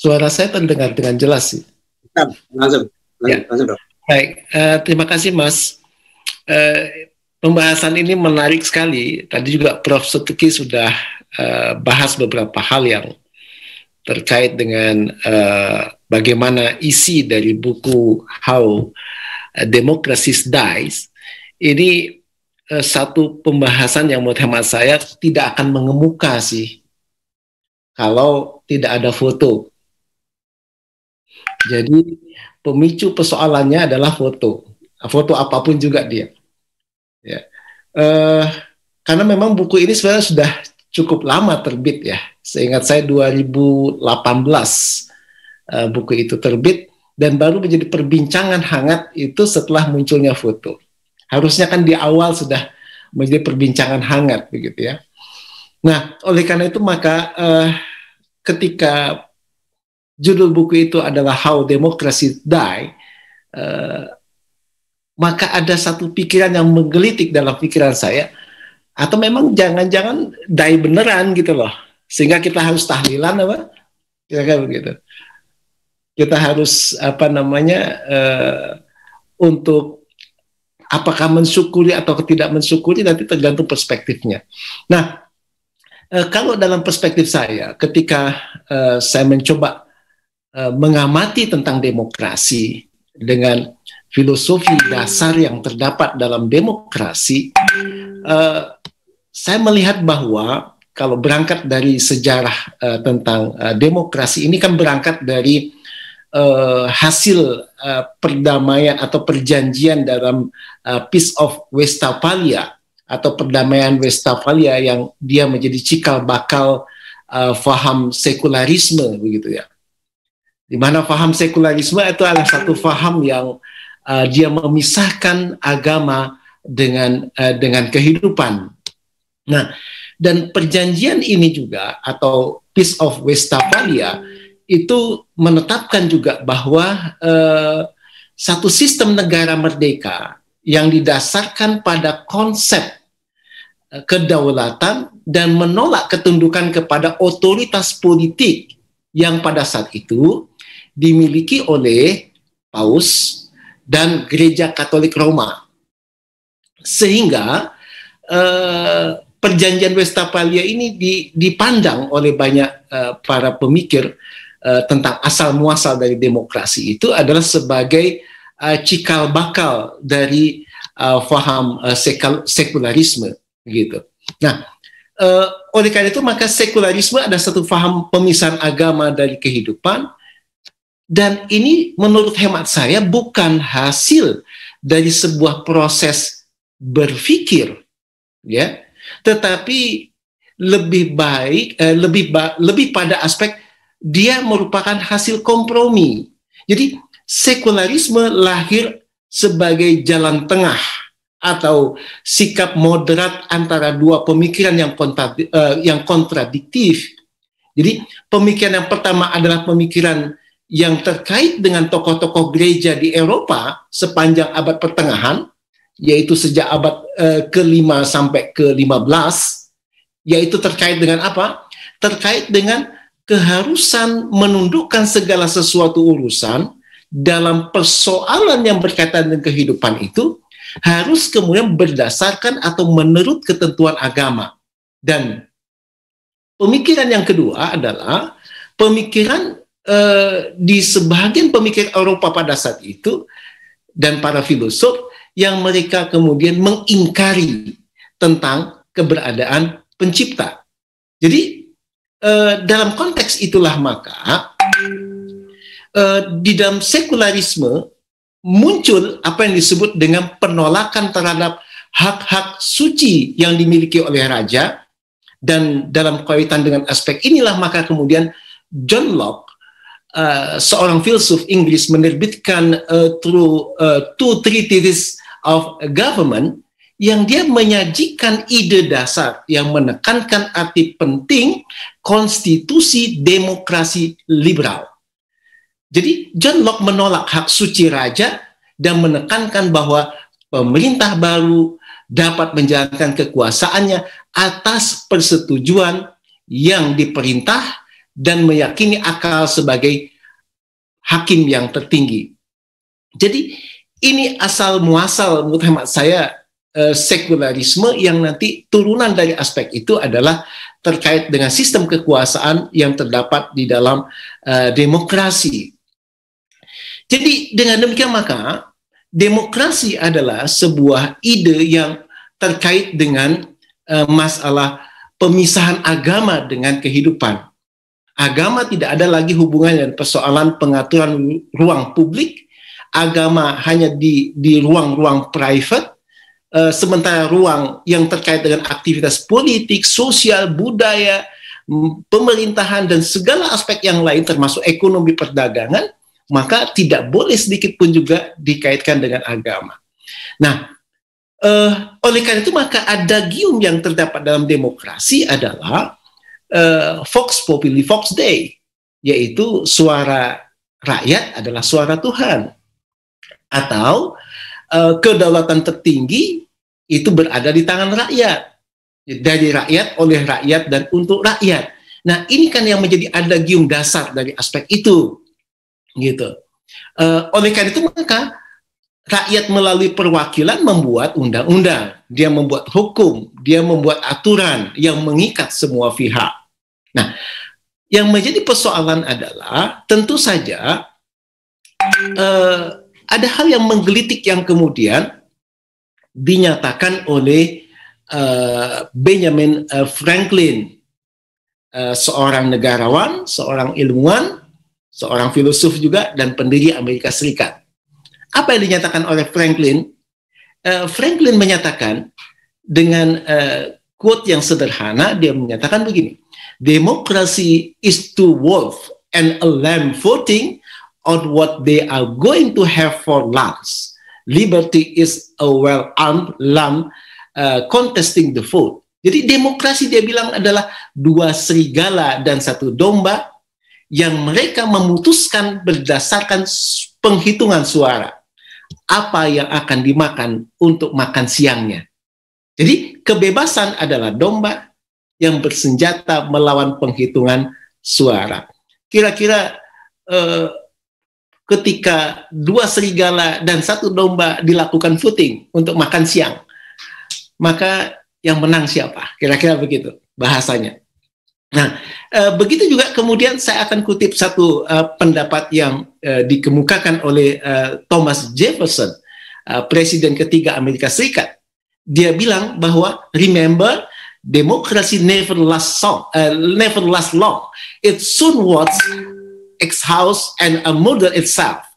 Suara saya terdengar dengan jelas sih. Langsung, Ya. langsung dong. Baik, terima kasih Mas. Pembahasan ini menarik sekali. Tadi juga Prof. Setuki sudah bahas beberapa hal yang terkait dengan bagaimana isi dari buku How Democracy Dies. Ini satu pembahasan yang menurut hemat saya tidak akan mengemuka sih kalau tidak ada foto. Jadi pemicu persoalannya adalah foto apapun juga dia. Ya. Karena memang buku ini sebenarnya sudah cukup lama terbit ya. Seingat saya 2018 buku itu terbit dan baru menjadi perbincangan hangat itu setelah munculnya foto. Harusnya kan di awal sudah menjadi perbincangan hangat begitu ya. Nah, oleh karena itu maka ketika judul buku itu adalah How Democracy Die, maka ada satu pikiran yang menggelitik dalam pikiran saya, atau memang jangan-jangan die beneran gitu loh, sehingga kita harus tahlilan apa, kira-kira begitu. Kita harus untuk apakah mensyukuri atau tidak mensyukuri nanti tergantung perspektifnya. Nah, kalau dalam perspektif saya, ketika saya mencoba mengamati tentang demokrasi dengan filosofi dasar yang terdapat dalam demokrasi, saya melihat bahwa kalau berangkat dari sejarah tentang demokrasi ini kan berangkat dari hasil perdamaian atau perjanjian dalam Peace of Westphalia atau perdamaian Westphalia yang dia menjadi cikal bakal faham sekularisme begitu ya. Di mana faham sekularisme itu adalah satu faham yang dia memisahkan agama dengan kehidupan. Nah, dan perjanjian ini juga atau Peace of Westphalia itu menetapkan juga bahwa satu sistem negara merdeka yang didasarkan pada konsep kedaulatan dan menolak ketundukan kepada otoritas politik yang pada saat itu dimiliki oleh Paus dan Gereja Katolik Roma. Sehingga perjanjian Westphalia ini dipandang oleh banyak para pemikir tentang asal muasal dari demokrasi itu adalah sebagai cikal bakal dari faham sekularisme gitu. Nah, oleh karena itu maka sekularisme ada satu faham pemisahan agama dari kehidupan, dan ini menurut hemat saya bukan hasil dari sebuah proses berpikir, ya, tetapi lebih pada aspek dia merupakan hasil kompromi. Jadi sekularisme lahir sebagai jalan tengah atau sikap moderat antara dua pemikiran yang kontradiktif. Jadi pemikiran yang pertama adalah pemikiran yang terkait dengan tokoh-tokoh gereja di Eropa sepanjang abad pertengahan, yaitu sejak abad ke-5 sampai ke-15, yaitu terkait dengan apa? Terkait dengan keharusan menundukkan segala sesuatu urusan dalam persoalan yang berkaitan dengan kehidupan itu harus kemudian berdasarkan atau menurut ketentuan agama. Dan pemikiran yang kedua adalah pemikiran di sebagian pemikir Eropa pada saat itu dan para filosof yang mereka kemudian mengingkari tentang keberadaan pencipta. Jadi dalam konteks itulah maka di dalam sekularisme muncul apa yang disebut dengan penolakan terhadap hak-hak suci yang dimiliki oleh raja, dan dalam kaitan dengan aspek inilah maka kemudian John Locke, seorang filsuf Inggris, menerbitkan Two Treatises of Government, yang dia menyajikan ide dasar yang menekankan arti penting konstitusi demokrasi liberal. Jadi John Locke menolak hak suci raja dan menekankan bahwa pemerintah baru dapat menjalankan kekuasaannya atas persetujuan yang diperintah dan meyakini akal sebagai hakim yang tertinggi. Jadi ini asal muasal menurut hemat saya sekularisme yang nanti turunan dari aspek itu adalah terkait dengan sistem kekuasaan yang terdapat di dalam demokrasi. Jadi dengan demikian maka demokrasi adalah sebuah ide yang terkait dengan masalah pemisahan agama dengan kehidupan. Agama tidak ada lagi hubungan dengan persoalan pengaturan ruang publik. Agama hanya di ruang-ruang private, sementara ruang yang terkait dengan aktivitas politik, sosial, budaya, pemerintahan, dan segala aspek yang lain termasuk ekonomi perdagangan, maka tidak boleh sedikit pun juga dikaitkan dengan agama. Nah, oleh karena itu maka adagium yang terdapat dalam demokrasi adalah Vox Populi Vox Dei, yaitu suara rakyat adalah suara Tuhan, atau kedaulatan tertinggi itu berada di tangan rakyat, dari rakyat, oleh rakyat, dan untuk rakyat. Nah, ini kan yang menjadi adagium dasar dari aspek itu. Gitu. Oleh karena itu maka rakyat melalui perwakilan membuat undang-undang, dia membuat hukum, dia membuat aturan yang mengikat semua pihak. Nah, yang menjadi persoalan adalah tentu saja ada hal yang menggelitik yang kemudian dinyatakan oleh Benjamin Franklin, seorang negarawan, seorang ilmuwan, seorang filosof juga, dan pendiri Amerika Serikat. Apa yang dinyatakan oleh Franklin? Franklin menyatakan dengan quote yang sederhana, dia menyatakan begini, "Democracy is two wolves and a lamb voting on what they are going to have for lunch. Liberty is a well-armed lamb contesting the vote." Jadi demokrasi dia bilang adalah dua serigala dan satu domba yang mereka memutuskan berdasarkan penghitungan suara apa yang akan dimakan untuk makan siangnya. Jadi kebebasan adalah domba yang bersenjata melawan penghitungan suara. Kira-kira ketika dua serigala dan satu domba dilakukan voting untuk makan siang, maka yang menang siapa? Kira-kira begitu bahasanya. Nah, begitu juga kemudian saya akan kutip satu pendapat yang dikemukakan oleh Thomas Jefferson, presiden ketiga Amerika Serikat. Dia bilang bahwa, "Remember, democracy never lasts long. It soon was exhaust and a model itself.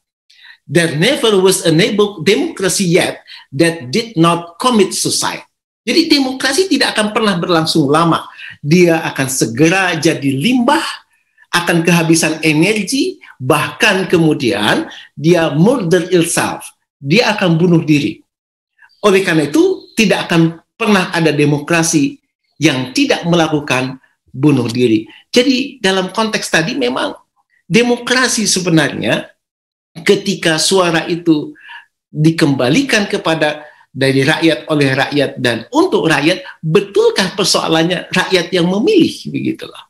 There never was a democracy yet that did not commit suicide." Jadi demokrasi tidak akan pernah berlangsung lama. Dia akan segera jadi limbah, akan kehabisan energi, bahkan kemudian dia murder itself. Dia akan bunuh diri. Oleh karena itu, tidak akan pernah ada demokrasi yang tidak melakukan bunuh diri. Jadi dalam konteks tadi memang demokrasi sebenarnya ketika suara itu dikembalikan kepada dari rakyat, oleh rakyat, dan untuk rakyat, betulkah persoalannya rakyat yang memilih, begitulah?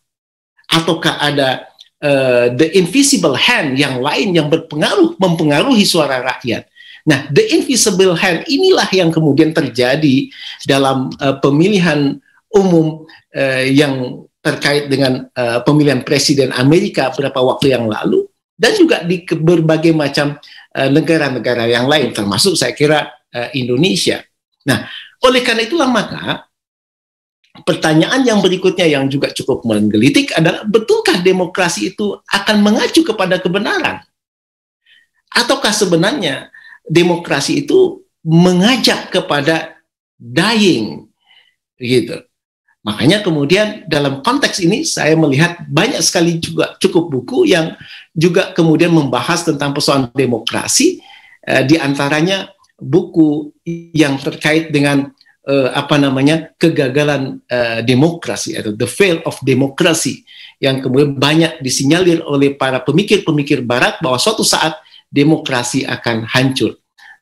Ataukah ada the invisible hand yang lain yang mempengaruhi suara rakyat? Nah, the invisible hand inilah yang kemudian terjadi dalam pemilihan umum yang terkait dengan pemilihan presiden Amerika beberapa waktu yang lalu, dan juga di berbagai macam negara-negara yang lain, termasuk saya kira Indonesia. Nah, oleh karena itulah maka pertanyaan yang berikutnya yang juga cukup menggelitik adalah, betulkah demokrasi itu akan mengacu kepada kebenaran? Ataukah sebenarnya demokrasi itu mengajak kepada dying? Gitu. Makanya kemudian dalam konteks ini saya melihat banyak sekali juga cukup buku yang juga kemudian membahas tentang persoalan demokrasi, di antaranya buku yang terkait dengan kegagalan demokrasi atau the fail of democracy, yang kemudian banyak disinyalir oleh para pemikir-pemikir barat bahwa suatu saat demokrasi akan hancur.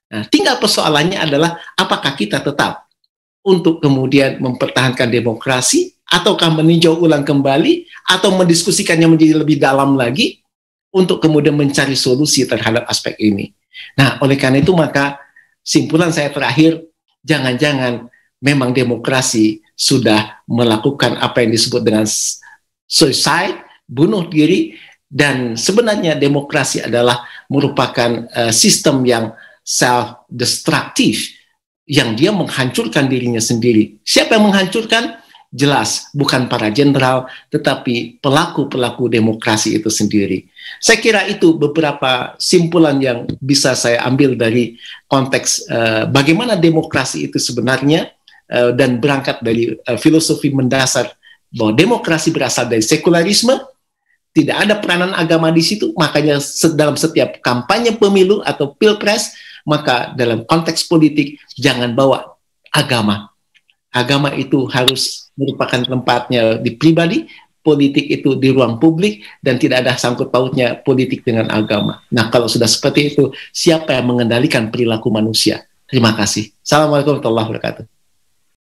Nah, tinggal persoalannya adalah apakah kita tetap untuk kemudian mempertahankan demokrasi ataukah meninjau ulang kembali, atau mendiskusikannya menjadi lebih dalam lagi, untuk kemudian mencari solusi terhadap aspek ini. Nah, oleh karena itu maka simpulan saya terakhir, jangan-jangan memang demokrasi sudah melakukan apa yang disebut dengan suicide, bunuh diri, dan sebenarnya demokrasi adalah merupakan sistem yang self-destructive, yang dia menghancurkan dirinya sendiri. Siapa yang menghancurkan? Jelas, bukan para jenderal, tetapi pelaku-pelaku demokrasi itu sendiri. Saya kira itu beberapa simpulan yang bisa saya ambil dari konteks bagaimana demokrasi itu sebenarnya, dan berangkat dari filosofi mendasar bahwa demokrasi berasal dari sekularisme, tidak ada peranan agama di situ, makanya dalam setiap kampanye pemilu atau pilpres, maka dalam konteks politik jangan bawa agama. Agama itu harus merupakan tempatnya di pribadi, politik itu di ruang publik, dan tidak ada sangkut pautnya politik dengan agama. Nah, kalau sudah seperti itu, siapa yang mengendalikan perilaku manusia? Terima kasih. Assalamualaikum warahmatullahi wabarakatuh.